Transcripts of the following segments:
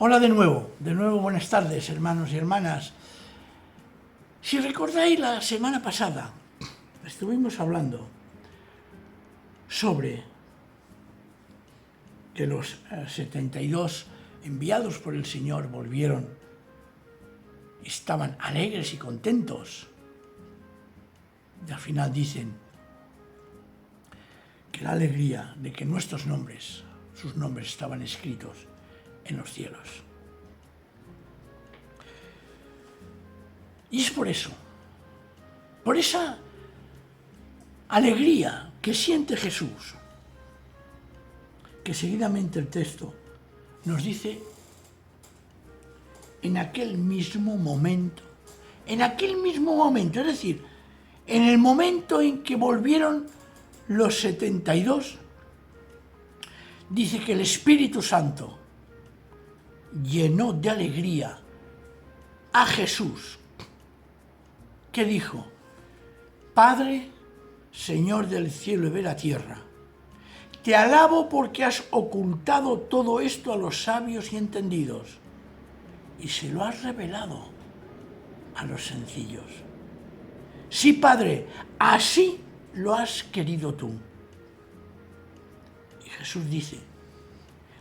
Hola de nuevo buenas tardes, hermanos y hermanas. Si recordáis, la semana pasada estuvimos hablando sobre que los 72 enviados por el Señor volvieron, estaban alegres y contentos. Y al final dicen que la alegría de que nuestros nombres, sus nombres estaban escritos en los cielos. Y es por eso, por esa alegría que siente Jesús, que seguidamente el texto nos dice: en aquel mismo momento, es decir, en el momento en que volvieron los 72, dice que el Espíritu Santo llenó de alegría a Jesús, que dijo: Padre, Señor del cielo y de la tierra, te alabo porque has ocultado todo esto a los sabios y entendidos y se lo has revelado a los sencillos. Sí, Padre, así lo has querido tú. Y Jesús dice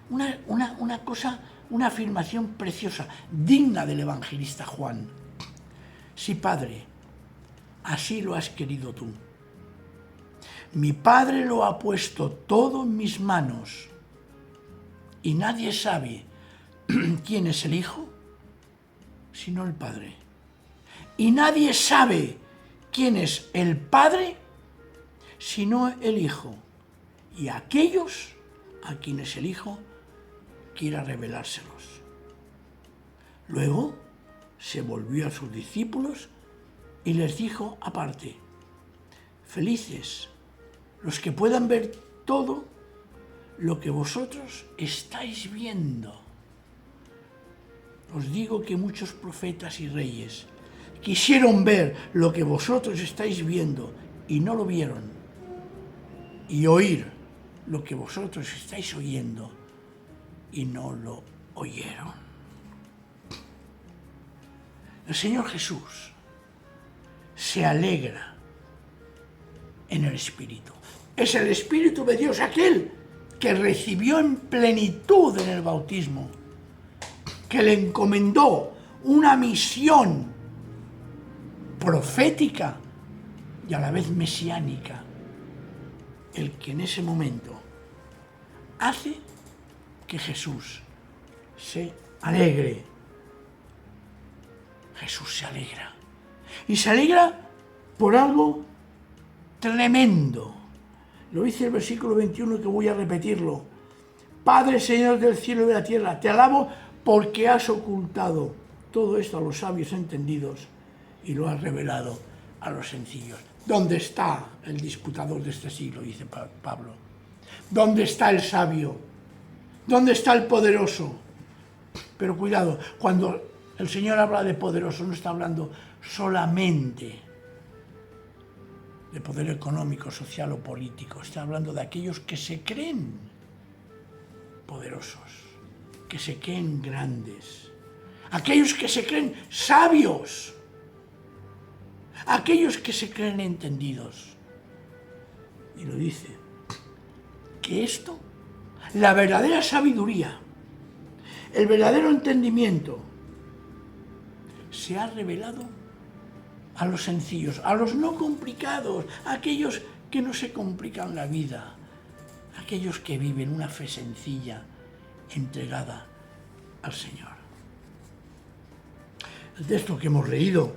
una cosa, una afirmación preciosa, digna del evangelista Juan. Sí, Padre, así lo has querido tú. Mi Padre lo ha puesto todo en mis manos y nadie sabe quién es el Hijo sino el Padre. Y nadie sabe quién es el Padre sino el Hijo y aquellos a quienes el Hijo quiera revelárselos. Luego se volvió a sus discípulos y les dijo aparte: felices los que puedan ver todo lo que vosotros estáis viendo. Os digo que muchos profetas y reyes quisieron ver lo que vosotros estáis viendo y no lo vieron, y oír lo que vosotros estáis oyendo y no lo oyeron. El Señor Jesús se alegra en el Espíritu. Es el Espíritu de Dios aquel que recibió en plenitud en el bautismo, que le encomendó una misión profética y a la vez mesiánica, el que en ese momento hace que Jesús se alegre. Jesús se alegra. Y se alegra por algo tremendo. Lo dice el versículo 21, que voy a repetirlo. Padre, Señor del cielo y de la tierra, te alabo porque has ocultado todo esto a los sabios entendidos y lo has revelado a los sencillos. ¿Dónde está el disputador de este siglo?, dice Pablo. ¿Dónde está el sabio? ¿Dónde está el poderoso? Pero cuidado, cuando el Señor habla de poderoso, no está hablando solamente de poder económico, social o político. Está hablando de aquellos que se creen poderosos, que se creen grandes, aquellos que se creen sabios, aquellos que se creen entendidos. Y lo dice, que esto, la verdadera sabiduría, el verdadero entendimiento, se ha revelado a los sencillos, a los no complicados, a aquellos que no se complican la vida, a aquellos que viven una fe sencilla, entregada al Señor. El texto que hemos leído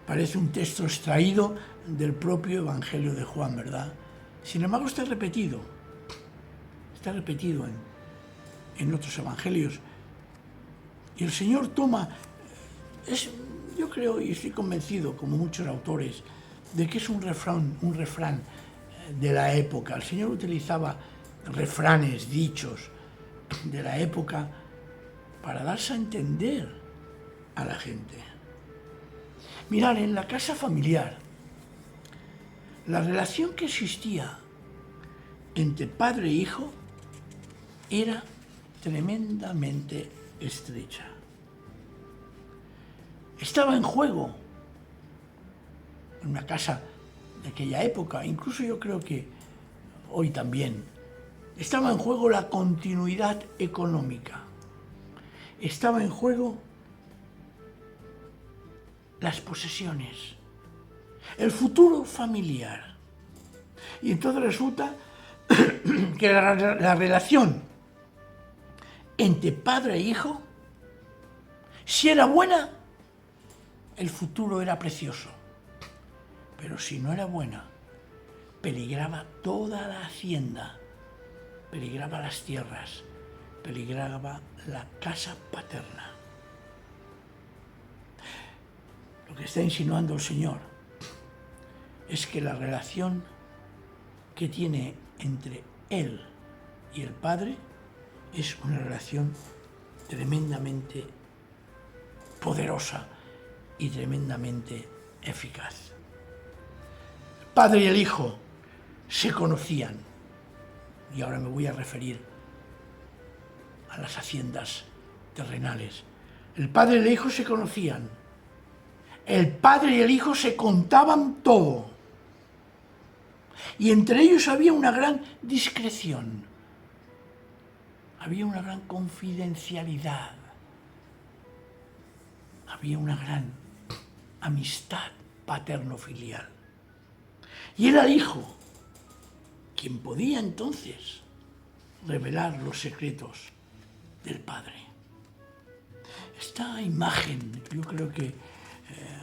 parece un texto extraído del propio Evangelio de Juan, ¿verdad? Sin embargo, está repetido en otros evangelios. Y el Señor toma, yo creo y estoy convencido, como muchos autores, de que es un refrán de la época. El Señor utilizaba refranes, dichos de la época para darse a entender a la gente. Mirad, en la casa familiar, la relación que existía entre padre e hijo era tremendamente estrecha. Estaba en juego, en una casa de aquella época, incluso yo creo que hoy también, estaba en juego la continuidad económica. Estaba en juego las posesiones, el futuro familiar. Y entonces resulta que la relación entre padre e hijo, si era buena, el futuro era precioso. Pero si no era buena, peligraba toda la hacienda, peligraba las tierras, peligraba la casa paterna. Lo que está insinuando el Señor es que la relación que tiene entre Él y el Padre es una relación tremendamente poderosa y tremendamente eficaz. El Padre y el Hijo se conocían, y ahora me voy a referir a las haciendas terrenales. El Padre y el Hijo se conocían. El Padre y el Hijo se contaban todo. Y entre ellos había una gran discreción. Había una gran confidencialidad. Había una gran amistad paterno-filial. Y era el Hijo quien podía entonces revelar los secretos del Padre. Esta imagen, yo creo que,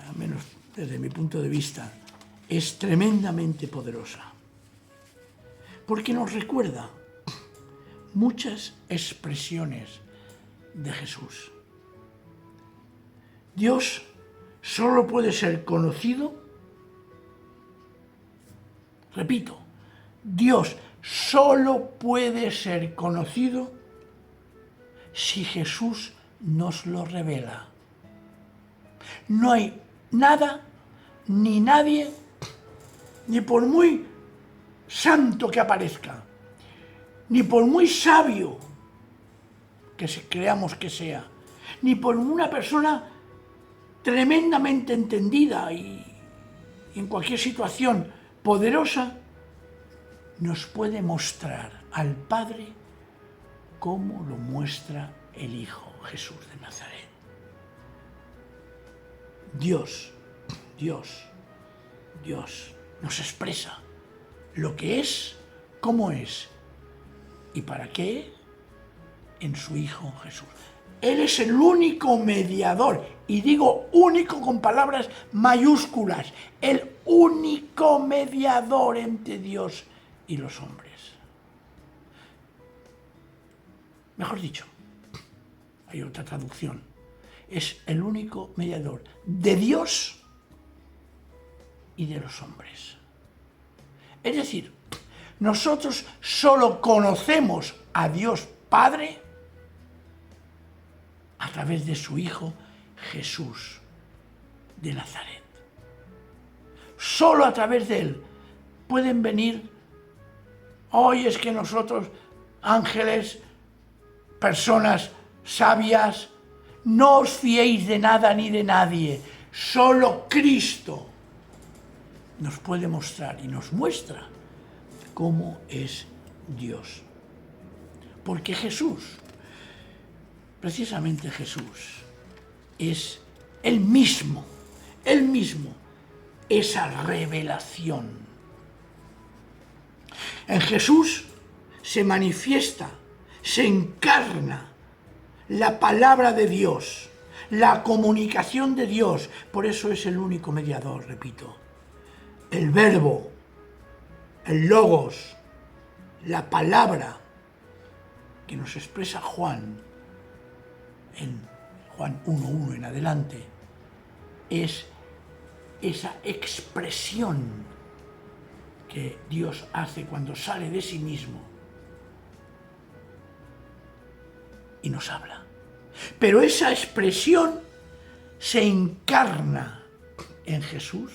al menos desde mi punto de vista, es tremendamente poderosa, porque nos recuerda muchas expresiones de Jesús. Dios solo puede ser conocido, repito, Dios solo puede ser conocido si Jesús nos lo revela. No hay nada ni nadie, ni por muy santo que aparezca, ni por muy sabio que creamos que sea, ni por una persona tremendamente entendida y en cualquier situación poderosa, nos puede mostrar al Padre como lo muestra el Hijo Jesús de Nazaret. Dios nos expresa lo que es, cómo es y para qué en su Hijo Jesús. Él es el único mediador, y digo único con palabras mayúsculas, el único mediador entre Dios y los hombres. Mejor dicho, hay otra traducción, es el único mediador de Dios y de los hombres. Es decir, nosotros solo conocemos a Dios Padre a través de su Hijo Jesús de Nazaret. Solo a través de Él pueden venir, hoy es que nosotros, ángeles, personas sabias, no os fiéis de nada ni de nadie, solo Cristo nos puede mostrar y nos muestra cómo es Dios. Porque Jesús, precisamente Jesús, es Él mismo, esa revelación. En Jesús se manifiesta, se encarna la palabra de Dios, la comunicación de Dios. Por eso es el único mediador, repito. El verbo, el logos, la palabra que nos expresa Juan, en Juan 1:1 en adelante, es esa expresión que Dios hace cuando sale de sí mismo y nos habla. Pero esa expresión se encarna en Jesús,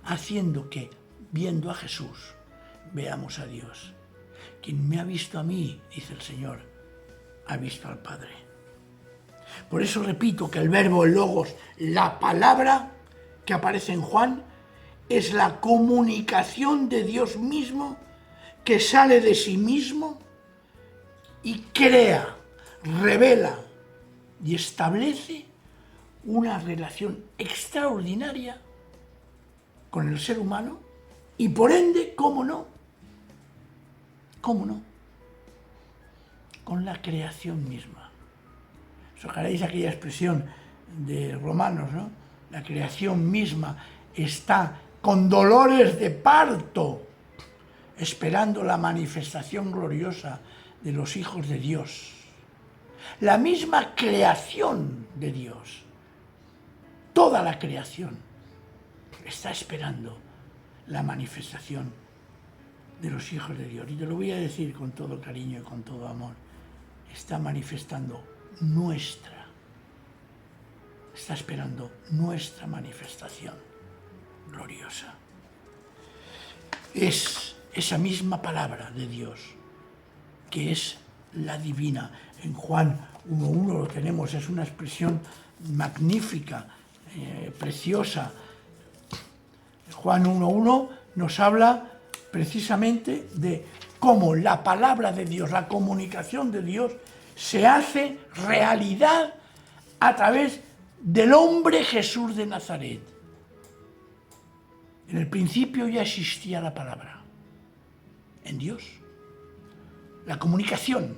haciendo que, viendo a Jesús, veamos a Dios. Quien me ha visto a mí, dice el Señor, ha visto al Padre. Por eso repito que el verbo, el logos, la palabra que aparece en Juan, es la comunicación de Dios mismo que sale de sí mismo y crea, revela y establece una relación extraordinaria con el ser humano y por ende, ¿cómo no? Con la creación misma. ¿Os acordáis aquella expresión de Romanos, no? La creación misma está con dolores de parto, esperando la manifestación gloriosa de los hijos de Dios. La misma creación de Dios, toda la creación, está esperando la manifestación de los hijos de Dios. Y te lo voy a decir con todo cariño y con todo amor. Está manifestando está esperando nuestra manifestación gloriosa. Es esa misma palabra de Dios, que es la divina. En Juan 1.1 lo tenemos, es una expresión magnífica, preciosa. Juan 1.1 nos habla precisamente de cómo la palabra de Dios, la comunicación de Dios, se hace realidad a través del hombre Jesús de Nazaret. En el principio ya existía la palabra, en Dios, la comunicación.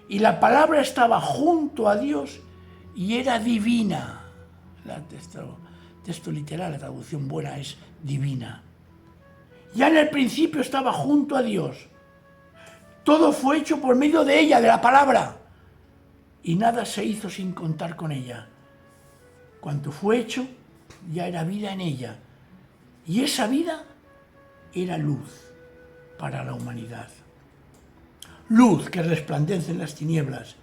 Y la palabra estaba junto a Dios y era divina. El texto literal, la traducción buena es divina. Ya en el principio estaba junto a Dios. Todo fue hecho por medio de ella, de la palabra. Y nada se hizo sin contar con ella. Cuanto fue hecho, ya era vida en ella. Y esa vida era luz para la humanidad. Luz que resplandece en las tinieblas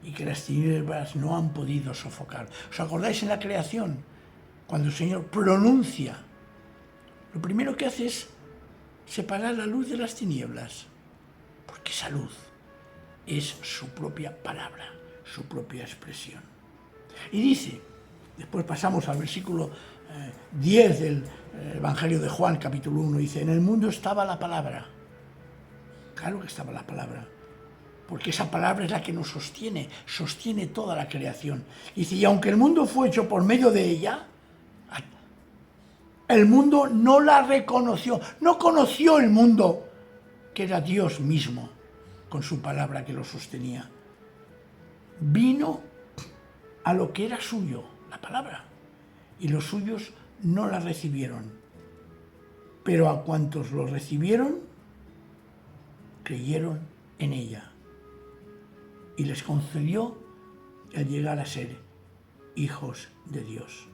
y que las tinieblas no han podido sofocar. ¿Os acordáis en la creación? Cuando el Señor pronuncia, lo primero que hace es separar la luz de las tinieblas, porque esa luz es su propia palabra, su propia expresión. Y dice, después pasamos al versículo 10 del Evangelio de Juan, capítulo 1, dice, en el mundo estaba la palabra. Claro que estaba la palabra, porque esa palabra es la que nos sostiene toda la creación. Dice, y aunque el mundo fue hecho por medio de ella, el mundo no la reconoció, no conoció el mundo que era Dios mismo, con su palabra que lo sostenía. Vino a lo que era suyo, la palabra, y los suyos no la recibieron. Pero a cuantos lo recibieron, creyeron en ella y les concedió el llegar a ser hijos de Dios.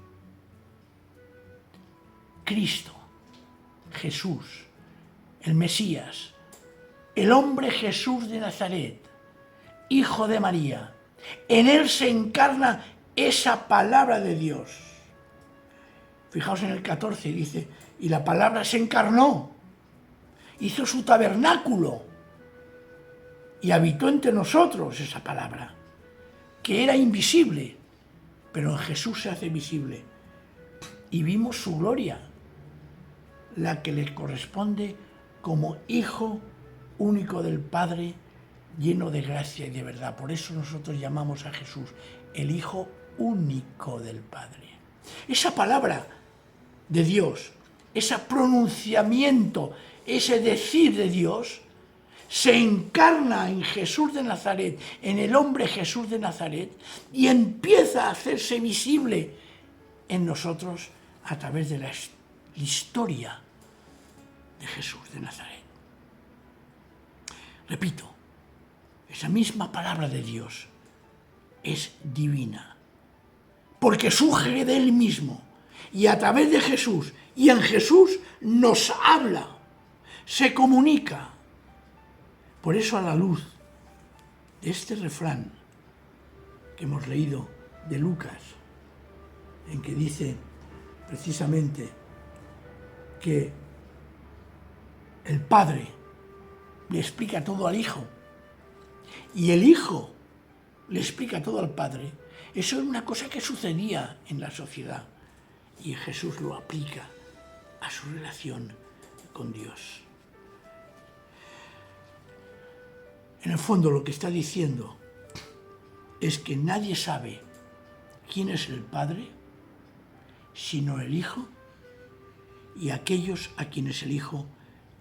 Cristo, Jesús, el Mesías, el hombre Jesús de Nazaret, hijo de María, en él se encarna esa palabra de Dios. Fijaos en el 14, dice, y la palabra se encarnó, hizo su tabernáculo y habitó entre nosotros esa palabra, que era invisible, pero en Jesús se hace visible. Y vimos su gloria, la que le corresponde como Hijo único del Padre, lleno de gracia y de verdad. Por eso nosotros llamamos a Jesús el Hijo único del Padre. Esa palabra de Dios, ese pronunciamiento, ese decir de Dios, se encarna en Jesús de Nazaret, en el hombre Jesús de Nazaret, y empieza a hacerse visible en nosotros a través de la historia de Jesús de Nazaret. Repito, esa misma palabra de Dios es divina, porque surge de Él mismo, y a través de Jesús, y en Jesús nos habla, se comunica. Por eso, a la luz de este refrán que hemos leído de Lucas, en que dice precisamente que el Padre le explica todo al Hijo y el Hijo le explica todo al Padre, eso es una cosa que sucedía en la sociedad y Jesús lo aplica a su relación con Dios. En el fondo lo que está diciendo es que nadie sabe quién es el Padre sino el Hijo y aquellos a quienes el Hijo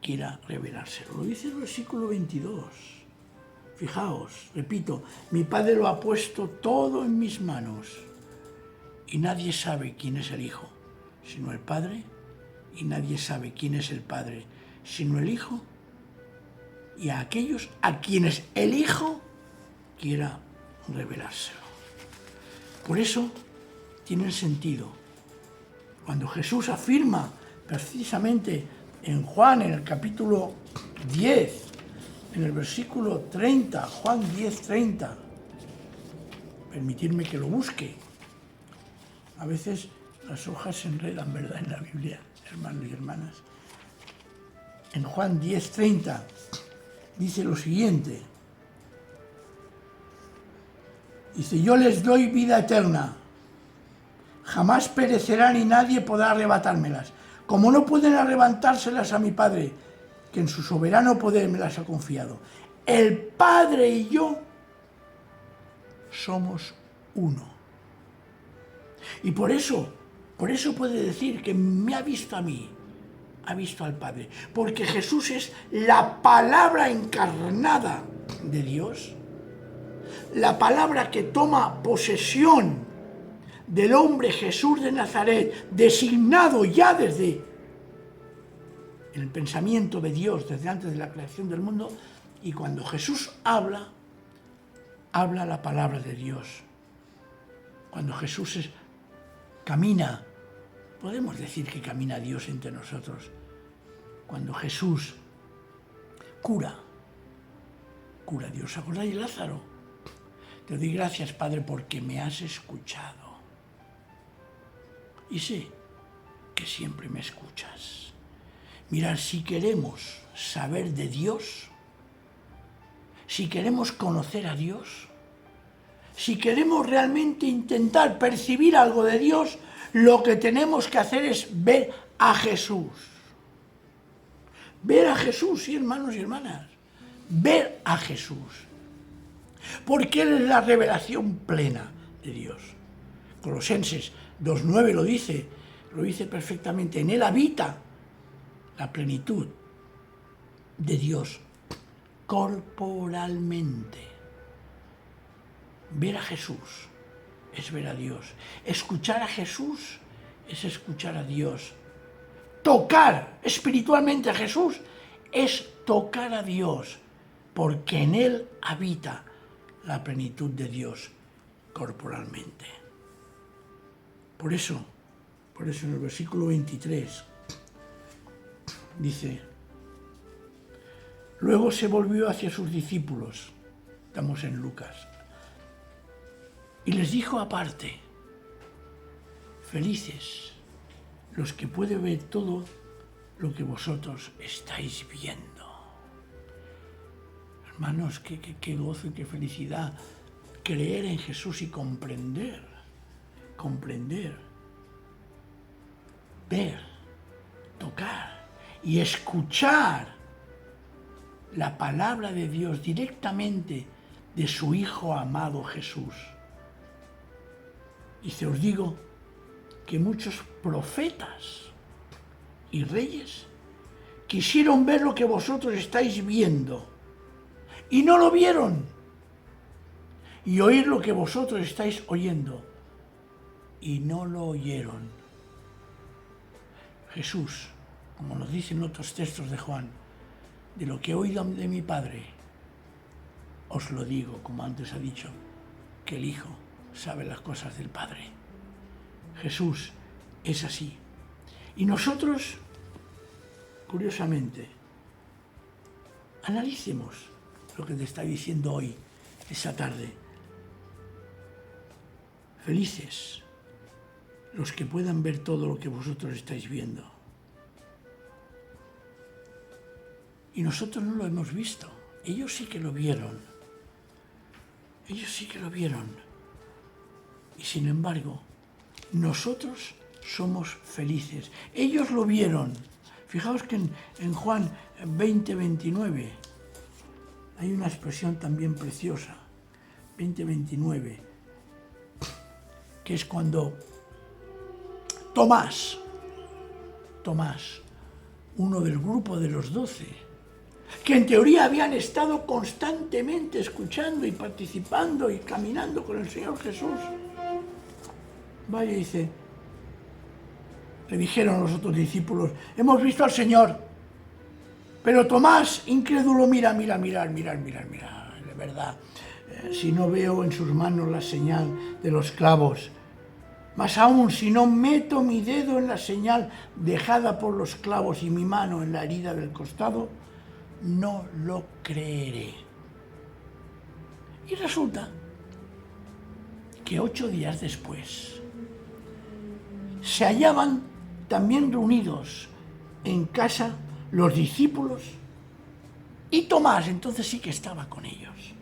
quiera revelárselo. Lo dice el versículo 22. Fijaos, repito, mi Padre lo ha puesto todo en mis manos y nadie sabe quién es el Hijo sino el Padre y nadie sabe quién es el Padre sino el Hijo y a aquellos a quienes el Hijo quiera revelárselo. Por eso tiene sentido cuando Jesús afirma precisamente en Juan, en el capítulo 10, en el versículo 30, Juan 10, 30, permitidme que lo busque. A veces las hojas se enredan, ¿verdad?, en la Biblia, hermanos y hermanas. En Juan 10, 30 dice lo siguiente. Dice, yo les doy vida eterna, jamás perecerán y nadie podrá arrebatármelas, como no pueden arrebatárselas a mi Padre, que en su soberano poder me las ha confiado. El Padre y yo somos uno. Y por eso puede decir que me ha visto a mí, ha visto al Padre, porque Jesús es la palabra encarnada de Dios, la palabra que toma posesión del hombre Jesús de Nazaret, designado ya desde el pensamiento de Dios, desde antes de la creación del mundo, y cuando Jesús habla la palabra de Dios. Cuando Jesús camina, podemos decir que camina Dios entre nosotros. Cuando Jesús cura a Dios. ¿Acordáis de Lázaro? Te doy gracias, Padre, porque me has escuchado. Y sé que siempre me escuchas. Mirad, si queremos saber de Dios, si queremos conocer a Dios, si queremos realmente intentar percibir algo de Dios, lo que tenemos que hacer es ver a Jesús. Ver a Jesús, sí, hermanos y hermanas. Ver a Jesús. Porque Él es la revelación plena de Dios. Colosenses 2:9 lo dice perfectamente. En Él habita la plenitud de Dios corporalmente. Ver a Jesús es ver a Dios. Escuchar a Jesús es escuchar a Dios. Tocar espiritualmente a Jesús es tocar a Dios, porque en Él habita la plenitud de Dios corporalmente. Por eso en el versículo 23 dice, luego se volvió hacia sus discípulos, estamos en Lucas, y les dijo aparte, felices los que pueden ver todo lo que vosotros estáis viendo. Hermanos, qué gozo y qué felicidad creer en Jesús y comprender, ver, tocar y escuchar la palabra de Dios directamente de su Hijo amado Jesús. Y se os digo que muchos profetas y reyes quisieron ver lo que vosotros estáis viendo y no lo vieron, y oír lo que vosotros estáis oyendo y no lo oyeron. Jesús, como nos dicen otros textos de Juan, de lo que he oído de mi Padre, os lo digo, como antes ha dicho, que el Hijo sabe las cosas del Padre. Jesús es así. Y nosotros, curiosamente, analicemos lo que te está diciendo hoy, esa tarde. Felices los que puedan ver todo lo que vosotros estáis viendo. Y nosotros no lo hemos visto. Ellos sí que lo vieron. Ellos sí que lo vieron. Y sin embargo, nosotros somos felices. Ellos lo vieron. Fijaos que en Juan 20:29 hay una expresión también preciosa. 20:29, que es cuando Tomás, uno del grupo de los 12, que en teoría habían estado constantemente escuchando y participando y caminando con el Señor Jesús, vaya y dice, le dijeron los otros discípulos, hemos visto al Señor. Pero Tomás, incrédulo, mira, de verdad, si no veo en sus manos la señal de los clavos, más aún si no meto mi dedo en la señal dejada por los clavos y mi mano en la herida del costado, no lo creeré. Y resulta que 8 días después se hallaban también reunidos en casa los discípulos y Tomás, entonces sí que estaba con ellos.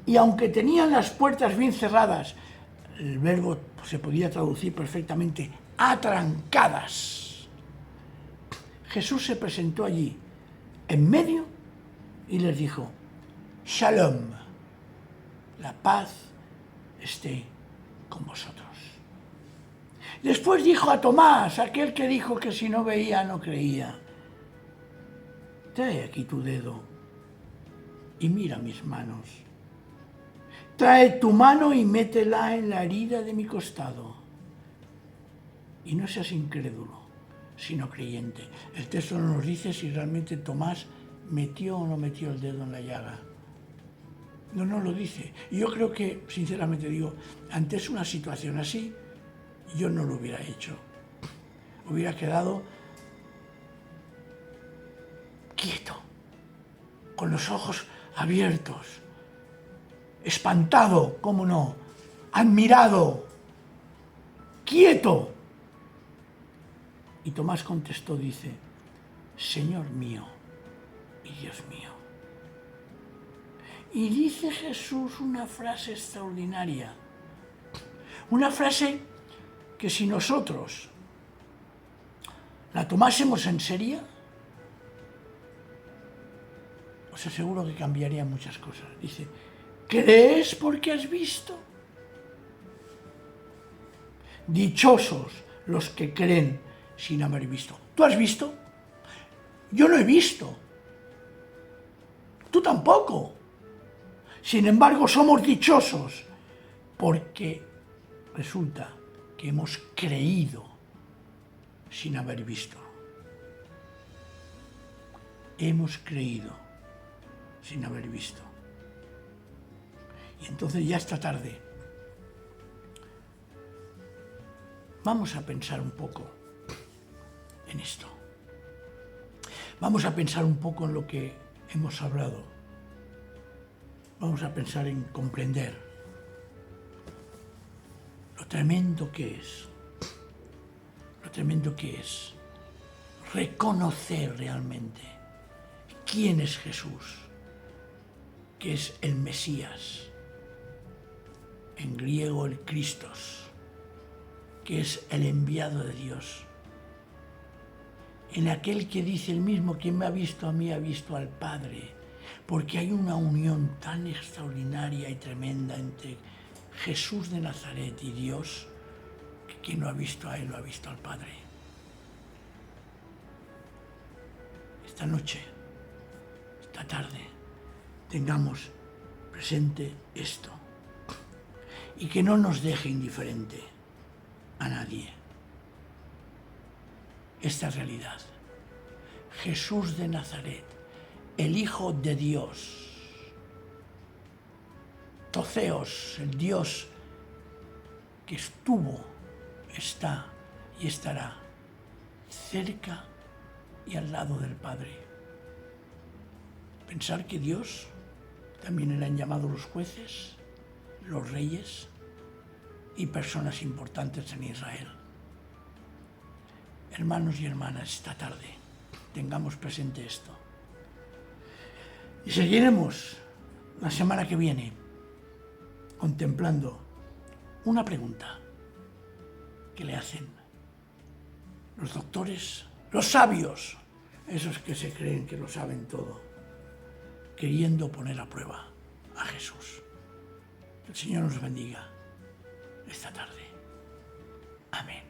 Y aunque tenían las puertas bien cerradas, el verbo se podía traducir perfectamente, atrancadas, Jesús se presentó allí, en medio, y les dijo, Shalom, la paz esté con vosotros. Después dijo a Tomás, aquel que dijo que si no veía no creía, trae aquí tu dedo y mira mis manos. Trae tu mano y métela en la herida de mi costado. Y no seas incrédulo, sino creyente. El texto no nos dice si realmente Tomás metió o no metió el dedo en la llaga. No nos lo dice. Y yo creo que, sinceramente digo, ante una situación así, yo no lo hubiera hecho. Hubiera quedado quieto, con los ojos abiertos, espantado, cómo no, admirado, quieto. Y Tomás contestó, dice, Señor mío y Dios mío. Y dice Jesús una frase extraordinaria, una frase que si nosotros la tomásemos en serio, os aseguro que cambiaría muchas cosas. Dice, ¿crees porque has visto? Dichosos los que creen sin haber visto. ¿Tú has visto? Yo no he visto. Tú tampoco. Sin embargo, somos dichosos porque resulta que hemos creído sin haber visto. Hemos creído sin haber visto. Y entonces ya esta tarde vamos a pensar un poco en esto. Vamos a pensar un poco en lo que hemos hablado. Vamos a pensar en comprender lo tremendo que es reconocer realmente quién es Jesús, que es el Mesías, en griego el Christos, que es el enviado de Dios, en aquel que dice el mismo, quien me ha visto a mí ha visto al Padre, porque hay una unión tan extraordinaria y tremenda entre Jesús de Nazaret y Dios, que quien lo ha visto a él lo ha visto al Padre. Esta noche, esta tarde, tengamos presente esto y que no nos deje indiferente a nadie esta realidad. Jesús de Nazaret, el Hijo de Dios, Toceos, el Dios que estuvo, está y estará cerca y al lado del Padre. Pensar que Dios también le han llamado los jueces, los reyes y personas importantes en Israel. Hermanos y hermanas, esta tarde tengamos presente esto. Y seguiremos la semana que viene contemplando una pregunta que le hacen los doctores, los sabios, esos que se creen que lo saben todo, queriendo poner a prueba a Jesús. Que el Señor nos bendiga esta tarde. Amén.